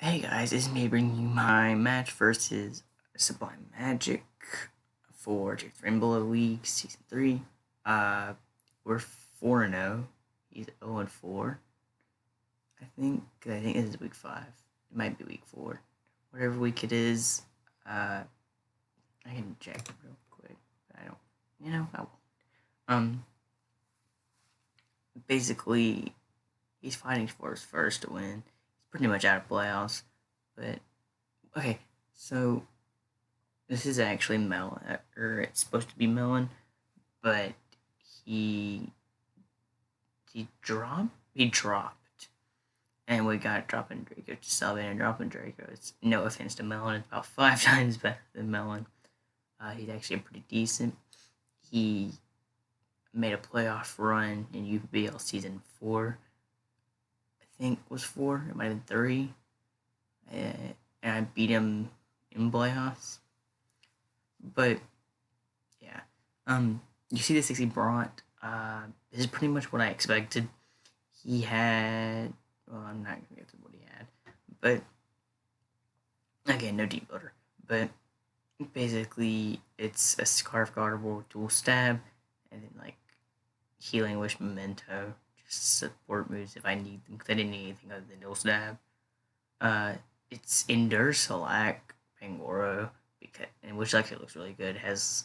Hey guys, it's me bringing you my match versus Sublime Magic for T3 Below League Season 3. We're 4-0. He's 0-4. I think this is week 5. It might be week 4. Whatever week it is, I can check real quick. But I don't, I won't. Basically, he's fighting for his first to win. He's pretty much out of playoffs. But, okay, so this is actually melon, or it's supposed to be melon, but he dropped, and we got dropping Draco to Selvin and dropping Draco. It's no offense to melon, it's about 5 times better than melon. He's actually pretty decent. He made a playoff run in UPBL season 4. I think it was 4. It might have been 3. And I beat him in playoffs. But yeah, you see the 6 he brought. This is pretty much what I expected. He had, well, I'm not gonna get to what he had, but again, no deep builder. But basically, it's a Scarf Gardevoir dual stab, and then like Healing Wish Memento, just support moves if I need them, because I didn't need anything other than dual stab. It's Endure Select Pangoro, which actually looks really good. It has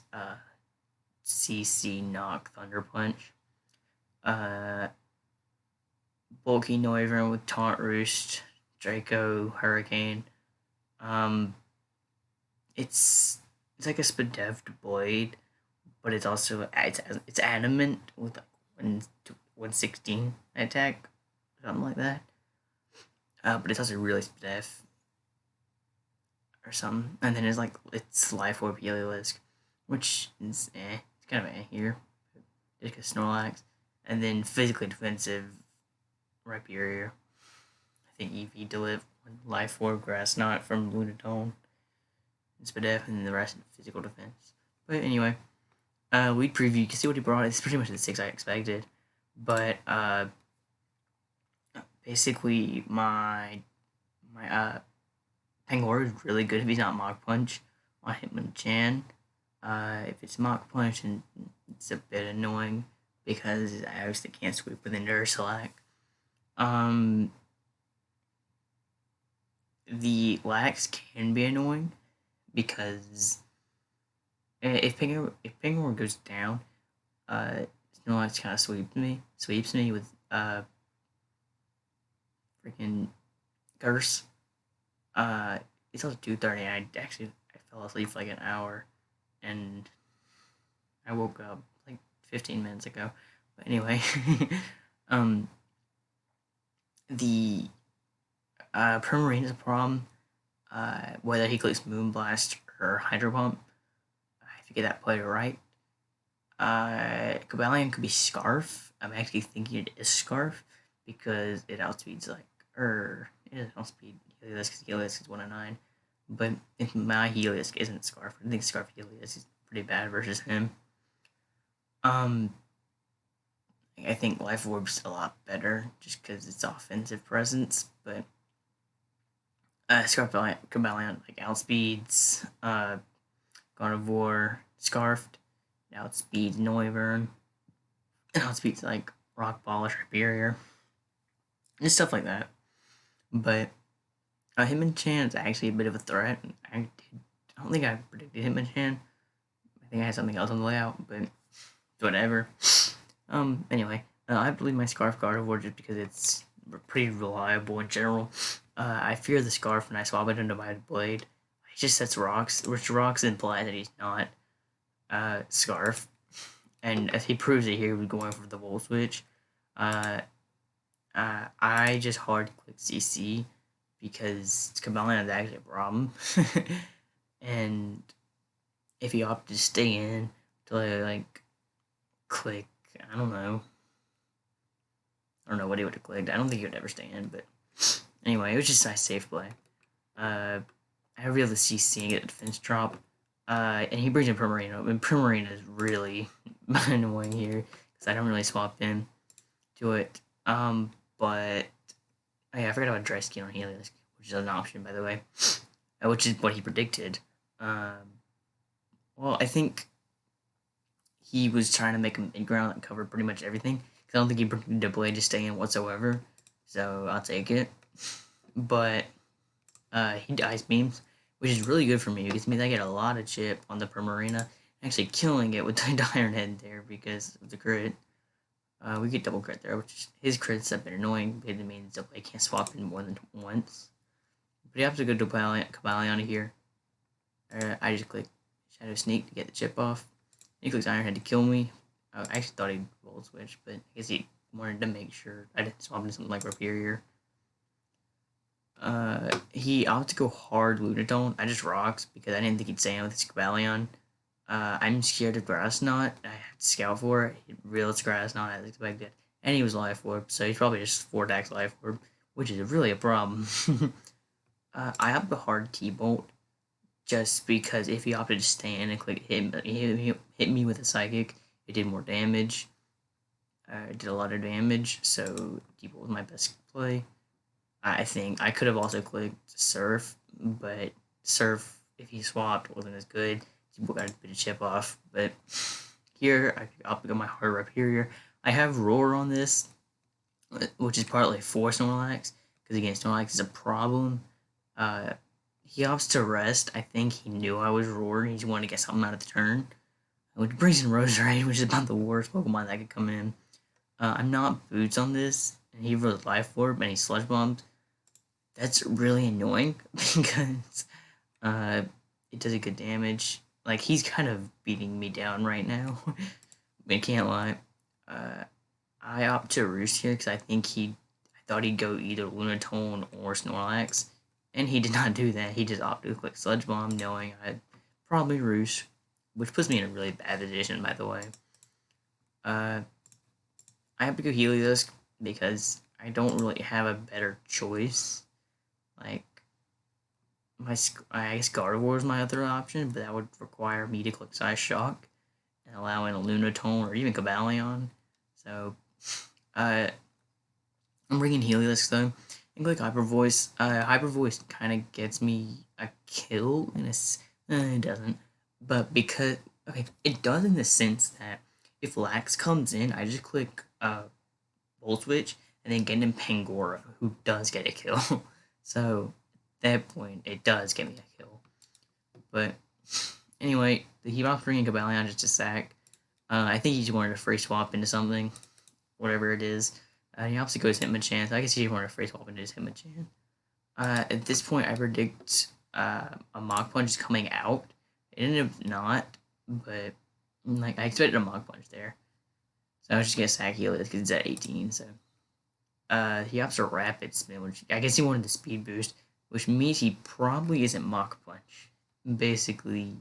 CC Knock Thunder Punch. Bulky Noivern with Taunt Roost, Draco, Hurricane. It's like a Spadeved Blade, but it's also it's adamant with like 116 attack, something like that. But it's also really Spadef or something. And then it's Life Orb Heliolisk, which is it's kind of here, just because Snorlax. And then physically defensive Rhyperior. I think EV deliver Life Orb Grass Knot from Lunatone. Spadef, and then the rest physical defense. But anyway, lead preview. You can see what he brought. It's pretty much the 6 I expected. But basically, my Pangoro is really good if he's not Mach Punch on Hitmonchan. If it's Mach Punch, and it's a bit annoying because I obviously can't sweep with Endure Select. The lags can be annoying because if Pangoro goes down, Snorlax kind of sweeps me with freaking Curse. It's also 2:30. I fell asleep for like an hour, and I woke up like 15 minutes ago. But anyway, the Primarine is a problem. Whether he clicks Moonblast or Hydro Pump, if you get that play right. Cobalion could be Scarf. I'm actually thinking it is Scarf because it outspeeds it doesn't outspeed Heliolisk because Heliolisk is 109. But if my Heliolisk isn't Scarf, I think Scarf Heliolisk is pretty bad versus him. I think Life Orb's a lot better just because it's offensive presence, but Cobalion like outspeeds Gardevoir, Scarfed, it outspeeds Noivern, it outspeeds like Rock Polish or Barrier, and stuff like that. But Hitmonchan is actually a bit of a threat. I don't think I predicted Hitmonchan. I think I had something else on the layout, but whatever. Anyway, I believe my Scarf Gardevoir just because it's pretty reliable in general. I fear the Scarf when I swap it into my Blade. He just sets rocks, which rocks imply that he's not Scarf. And as he proves it here, we're going for the Volt Switch. I just hard click CC because Cobalion is actually a problem. And if he opted to stay in to like click, I don't know what he would have clicked. I don't think he would ever stay in, but anyway, it was just a nice safe play. I really able to CC and get a defense drop. And he brings in Primarina, and Primarina is really annoying here because I don't really swap in to it. But oh yeah, I forgot about Dry Skin on Heliolisk, which is an option, by the way, which is what he predicted. Well, I think he was trying to make a mid-ground that covered pretty much everything. Because I don't think he predicted the blade to stay in whatsoever. So I'll take it. But he dice beams, which is really good for me because it means I get a lot of chip on the Primarina. Actually killing it with the Iron Head there because of the crit. We get double crit there, which his crits have been annoying because it means the blade can't swap in more than once. But you have to go to Cabalion here. I just click Shadow Sneak to get the chip off. He clicks Iron Head to kill me. I actually thought he'd Volt Switch, but I guess he wanted to make sure I didn't swap into something like Rapirior. He opted to go hard Lunatone. I just rocks because I didn't think he'd stay in with his Cabalion. I'm scared of Grass Knot. I had to scout for it. He reeled Grass Knot as expected. And he was Life Orb, so he's probably just 4 attacks Life Orb, which is really a problem. I opted the hard T-Bolt just because if he opted to stay in and click hit me with a Psychic, it did more damage. It did a lot of damage, so T-Bolt was my best play. I think I could have also clicked Surf, but Surf, if he swapped, wasn't as good. People got a bit of chip off, but here I'll pick up my hard Rapirior. I have Roar on this, which is partly for Snorlax, because again, Snorlax is a problem. He opts to rest. I think he knew I was Roar, and he just wanted to get something out of the turn. Which brings in Roserade, which is about the worst Pokemon that could come in. I'm not Boots on this, and he rolls Life Orb, and he Sludge Bombed. That's really annoying, because it does a good damage. Like, he's kind of beating me down right now. I can't lie. I opt to Roost here because I thought he'd go either Lunatone or Snorlax. And he did not do that. He just opted to click Sludge Bomb, knowing I'd probably Roost. Which puts me in a really bad position, by the way. I have to go Helios because I don't really have a better choice. Like, I guess Gardevoir is my other option, but that would require me to click Size Shock and allow in a Lunatone or even Cabalion. So, I'm bringing Helios though. And click Hyper Voice. Hyper Voice kind of gets me a kill, and it doesn't. But because, okay, it does in the sense that if Lax comes in, I just click Volt Switch and then get in Pangoro, who does get a kill. So, at that point, it does get me a kill. But, anyway, he opts bringing Cabalion just to sack. I think he just wanted to free swap into something, whatever it is. He obviously goes Hitmonchan. I guess he just wanted to free swap into his Hitmonchan. At this point, I predict a Mach Punch is coming out. It ended up not, but like I expected a Mach Punch there. So I was just gonna sack Helios because it's at 18. So he opts a Rapid Spin, which I guess he wanted the speed boost, which means he probably isn't Mach Punch. Basically,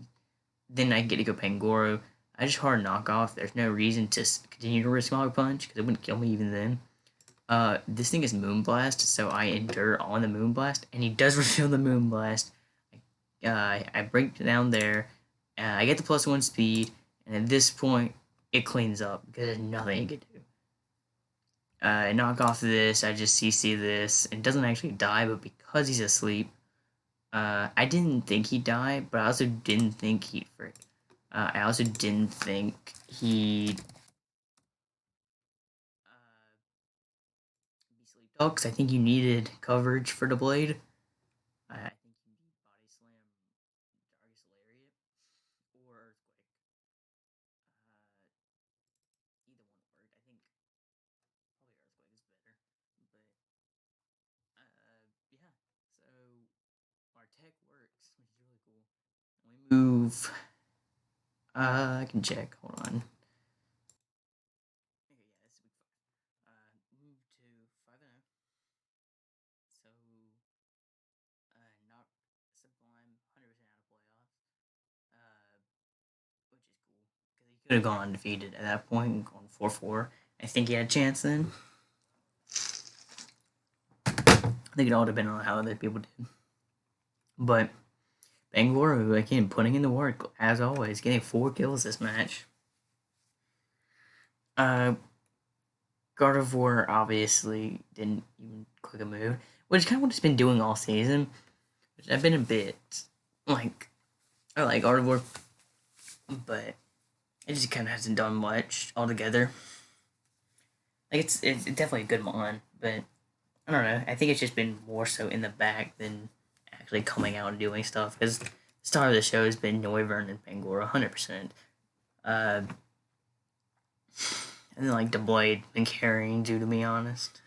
then I get to go Pangoro. I just hard knockoff. There's no reason to continue to risk Mach Punch because it wouldn't kill me even then. This thing is Moonblast, so I endure on the Moonblast, and he does reveal the Moonblast. I break down there, I get the +1 speed, and at this point, it cleans up because there's nothing it can do. I knock off this, I just CC this, and it doesn't actually die, but because he's asleep, I didn't think he'd die, but I also didn't think he'd frick. I also didn't think he'd be sleep talk, because I think you needed coverage for the blade. I think you need Body Slam, Darkest Lariat, or Earthquake. Either one worked. I think probably Earthquake is better. But yeah, so our tech works, which is really cool. And we move. I can check. Hold on. Okay, yeah, this is week 5. Move to 5-0. So not Sublime 100% out of playoffs. Which is cool because he could have gone undefeated at that point and gone 4-4. I think he had a chance then. I think it all depended on how other people did. But Bangor, again, putting in the work as always, getting 4 kills this match. Gardevoir obviously didn't even click a move, which is kind of what it's been doing all season. Which I've been a bit like, I like Art of War, but it just kind of hasn't done much altogether. Like it's definitely a good mon, but I don't know. I think it's just been more so in the back than actually coming out and doing stuff. Because the star of the show has been Noivern and Pangor 100%. And then like Deployed been carrying due to be honest.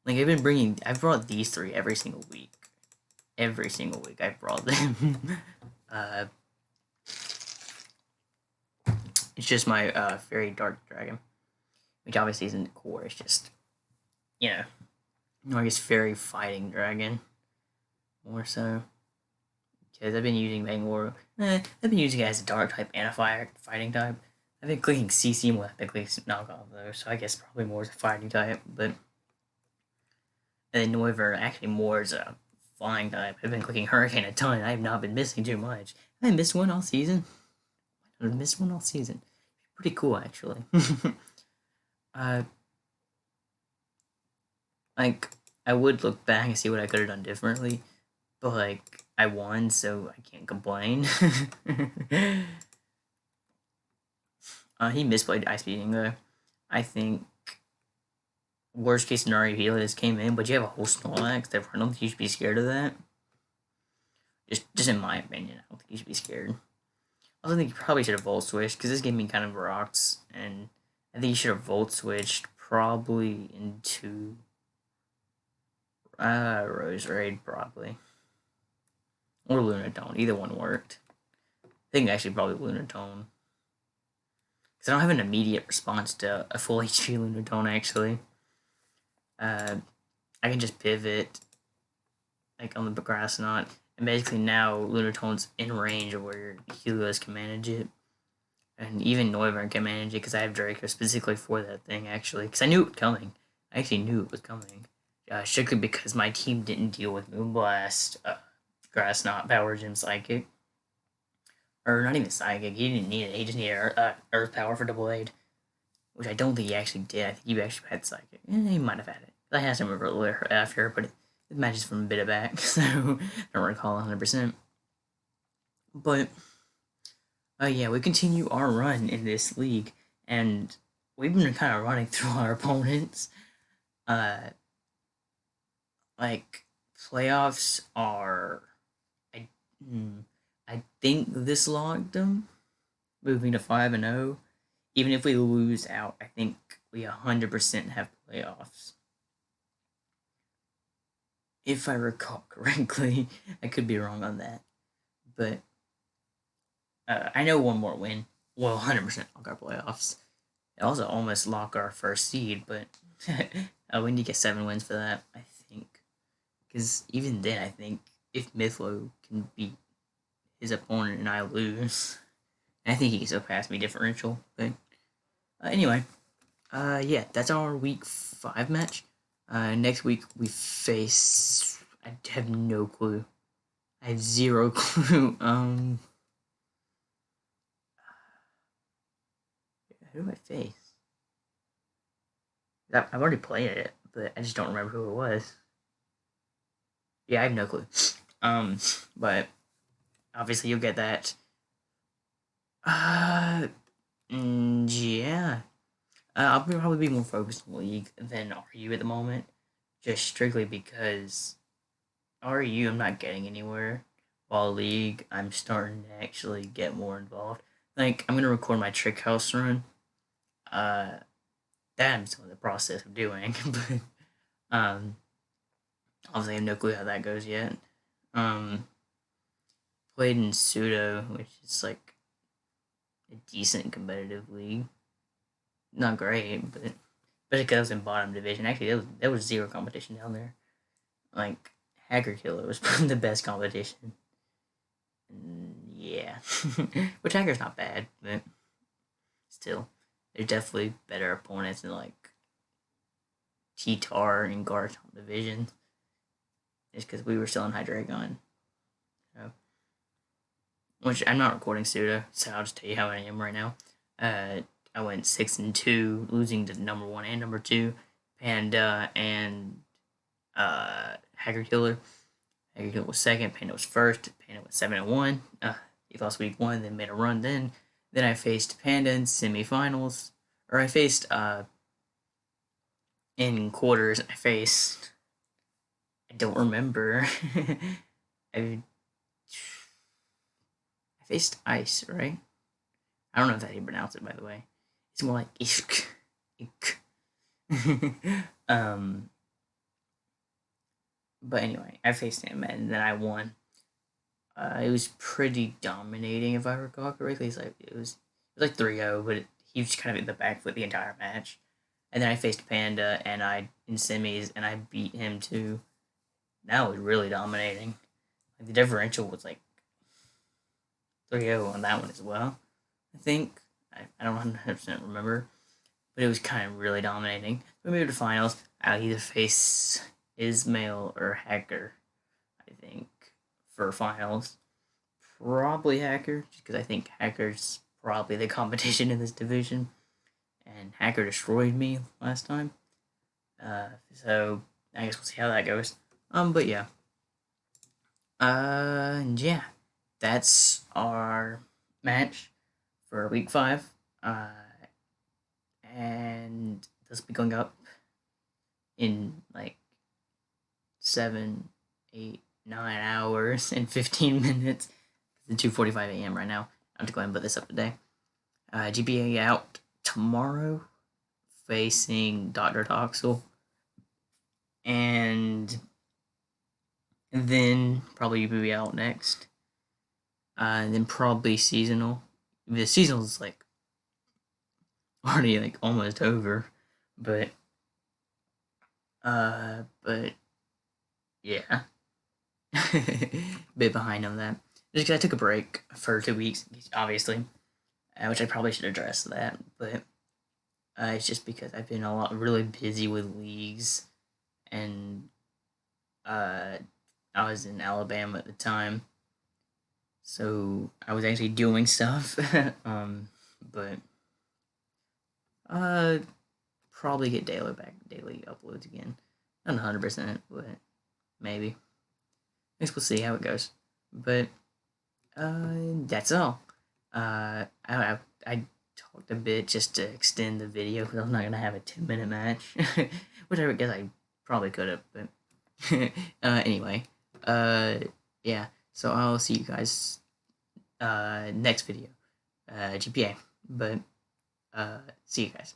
Like I've brought these three every single week. Every single week I've brought them. It's just my Fairy Dark Dragon, which obviously isn't core. It's just, you know, I guess Fairy Fighting Dragon, more so. Because I've been using Bangor. I've been using it as a Dark type and a Fire fighting type. I've been clicking CC more than clicking knockoff though, so I guess probably more as a fighting type. But and then Noivern actually more as a flying type. I've been clicking Hurricane a ton. I have not been missing too much. Have I missed one all season? I've missed one all season. Pretty cool actually. Like I would look back and see what I could have done differently, but like I won, so I can't complain. He misplayed Ice Beating though. I think worst case scenario he just came in, but you have a whole Snorlax. Therefore, I don't think you should be scared of that. Just in my opinion, I don't think you should be scared. I also think you probably should have Volt Switched, because this gave me kind of rocks, and I think you should have Volt Switched probably into Rose Raid, probably. Or Lunatone, either one worked. I think actually probably Lunatone. Because I don't have an immediate response to a full HP Lunatone, actually. I can just pivot, like on the grass knot, and basically now Lunatone's in range of where Helios can manage it. And even Noivern can manage it, because I have Draco specifically for that thing, actually. Because I knew it was coming. I actually knew it was coming. Strictly because my team didn't deal with Moonblast, Grass Knot, Power Gem, Psychic. Or not even Psychic, he didn't need it. He just needed Earth Power for Double Aid. Which I don't think he actually did. I think he actually had Psychic. He might have had it. I had some earlier after, but it matches from a bit of back, so I don't recall 100%. But, yeah, we continue our run in this league, and we've been kind of running through our opponents. Like, playoffs are... I think this logged them, moving to 5-0. Even if we lose out, I think we 100% have playoffs. If I recall correctly, I could be wrong on that, but I know one more win will 100% lock our playoffs. It also almost lock our first seed, but we need to get 7 wins for that, I think. Because even then, I think if Mithlo can beat his opponent and I lose, I think he can still pass me differential. But anyway, yeah, that's our week 5 match. Next week we face... I have no clue. I have 0 clue. Who do I face? I've already played it, but I just don't remember who it was. Yeah, I have no clue. But obviously you'll get that. Yeah. I'll probably be more focused on League than RU at the moment, just strictly because RU I'm not getting anywhere, while League I'm starting to actually get more involved. Like, I'm gonna record my Trick House run. That I'm still in the process of doing, but obviously I have no clue how that goes yet. Played in Pseudo, which is like a decent competitive league. Not great, but especially because I was in bottom division. Actually, there was 0 competition down there. Like, Hacker Killer was probably the best competition. Yeah. Which Hacker's not bad, but still. There's definitely better opponents in, like, T-Tar and Garchomp division. Just because we were still in Hydreigon. So. Which, I'm not recording Pseudo, so I'll just tell you how I am right now. I went 6-2, losing to number 1 and number 2, Panda and Hacker Killer. Hacker Killer was second. Panda was first. Panda was 7-1. He lost week 1, then made a run. Then I faced Panda in semifinals, or I faced in quarters. I don't remember. I faced Ice, right? I don't know if that you pronounce it, by the way. It's more like Ishk. But anyway, I faced him and then I won. It was pretty dominating, if I recall correctly. It was like 3-0, but he was kind of in the back for the entire match. And then I faced Panda and I in semis and I beat him too. That was really dominating. Like, the differential was like 3-0 on that one as well. I think I don't 100% remember, but it was kind of really dominating. We moved to finals. I'll either face Ismail or Hacker, I think, for finals. Probably Hacker, just because I think Hacker's probably the competition in this division, and Hacker destroyed me last time. So I guess we'll see how that goes. But yeah. Yeah, that's our match for week 5. And this will be going up in like 7, 8, 9 hours and 15 minutes. It's 2:45 a.m. right now. I have to go ahead and put this up today. GPA out tomorrow, facing Dr. Toxel. And then probably be out next. And then probably seasonal. The seasonal's like already like almost over, but yeah, bit behind on that. Just because I took a break for 2 weeks, obviously, which I probably should address that, but it's just because I've been really busy with leagues, and I was in Alabama at the time, so I was actually doing stuff, but probably get daily uploads again. Not 100%, but maybe. I guess we'll see how it goes. But that's all. I talked a bit just to extend the video because I'm not gonna have a 10-minute match, which I guess I probably could have. But anyway, yeah. So I'll see you guys next video, GPA. But see you guys.